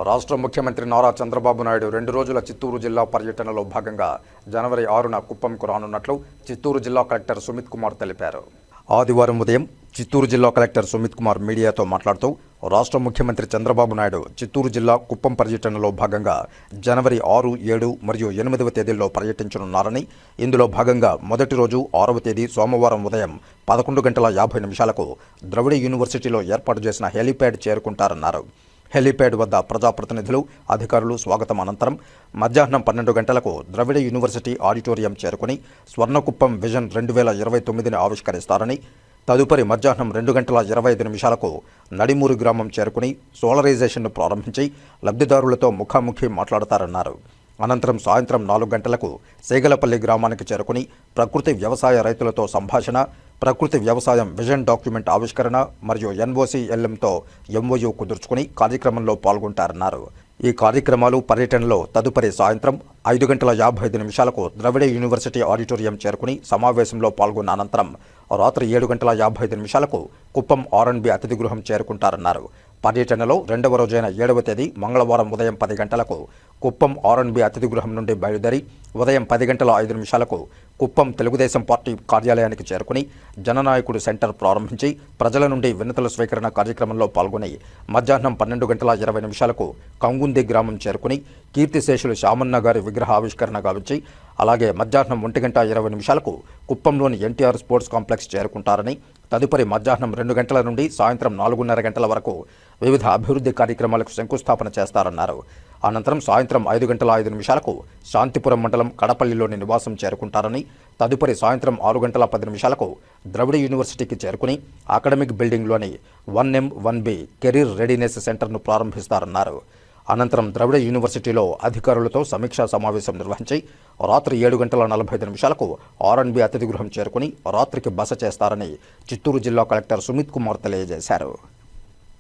రాష్ట్ర ముఖ్యమంత్రి నారా చంద్రబాబు నాయుడు 2 రోజుల చిత్తూరు జిల్లా పర్యటనలో భాగంగా జనవరి 6న కుప్పంకు రానున్నట్లు చిత్తూరు జిల్లా కలెక్టర్ సుమిత్ కుమార్ తెలిపారు. ఆదివారం ఉదయం చిత్తూరు జిల్లా కలెక్టర్ సుమిత్ కుమార్ మీడియాతో మాట్లాడుతూ రాష్ట్ర ముఖ్యమంత్రి చంద్రబాబు నాయుడు చిత్తూరు జిల్లా కుప్పం పర్యటనలో భాగంగా జనవరి 6, 7 మరియు 8వ తేదీల్లో పర్యటించనున్నారని, ఇందులో భాగంగా మొదటి రోజు 6వ తేదీ సోమవారం ఉదయం 11:50 ద్రవిడ యూనివర్సిటీలో ఏర్పాటు చేసిన హెలీప్యాడ్ చేరుకుంటారన్నారు. హెలీప్యాడ్ వద్ద ప్రజాప్రతినిధులు, అధికారులు స్వాగతం అనంతరం మధ్యాహ్నం 12 గంటలకు ద్రవిడ యూనివర్సిటీ ఆడిటోరియం చేరుకుని స్వర్ణకుప్పం విజన్ 2029ని ఆవిష్కరిస్తారని, తదుపరి మధ్యాహ్నం 2:25 నడిమూరు గ్రామం చేరుకుని సోలరైజేషన్ను ప్రారంభించి లబ్ధిదారులతో ముఖాముఖి మాట్లాడతారన్నారు. అనంతరం సాయంత్రం 4 గంటలకు సేగలపల్లి గ్రామానికి చేరుకుని ప్రకృతి వ్యవసాయ రైతులతో సంభాషణ, ప్రకృతి వ్యవసాయం విజన్ డాక్యుమెంట్ ఆవిష్కరణ మరియు NOC-LMతో MOU కుదుర్చుకుని కార్యక్రమంలో పాల్గొంటారన్నారు. ఈ కార్యక్రమాలు పర్యటనలో తదుపరి సాయంత్రం 5:55 ద్రవిడ యూనివర్సిటీ ఆడిటోరియం చేరుకుని సమావేశంలో పాల్గొన్న అనంతరం రాత్రి 7:55 కుప్పం R&B అతిథి గృహం చేరుకుంటారన్నారు. పర్యటనలో 2వ రోజైన 7వ తేదీ మంగళవారం ఉదయం 10 గంటలకు కుప్పం R&B అతిథి గృహం నుండి బయలుదేరి ఉదయం 10:05 కుప్పం తెలుగుదేశం పార్టీ కార్యాలయానికి చేరుకుని జననాయకుడు సెంటర్ ప్రారంభించి ప్రజల నుండి వినతుల స్వీకరణ కార్యక్రమంలో పాల్గొని మధ్యాహ్నం 12:20 కంగుంది గ్రామం చేరుకుని కీర్తిశేషులు శామన్న గారి విగ్రహ ఆవిష్కరణ గావించి అలాగే మధ్యాహ్నం 1:20 కుప్పంలోని NTR స్పోర్ట్స్ కాంప్లెక్స్ చేరుకుంటారని, తదుపరి మధ్యాహ్నం 2 గంటల నుండి సాయంత్రం 4:30 వరకు వివిధ అభివృద్ధి కార్యక్రమాలకు శంకుస్థాపన చేస్తారన్నారు. అనంతరం సాయంత్రం 5:05 శాంతిపురం మండలం కడపల్లిలోని నివాసం చేరుకుంటారని, తదుపరి సాయంత్రం 6:10 ద్రవిడ యూనివర్సిటీకి చేరుకుని academic బిల్డింగ్లోని 1M 1B career readiness సెంటర్ను ప్రారంభిస్తారన్నారు. అనంతరం ద్రవిడ యూనివర్సిటీలో అధికారులతో సమీక్షా సమావేశం నిర్వహించి రాత్రి 7:45 R&B అతిథి గృహం చేరుకుని రాత్రికి బస చేస్తారని చిత్తూరు జిల్లా కలెక్టర్ సుమిత్ కుమార్ తెలియజేశారు.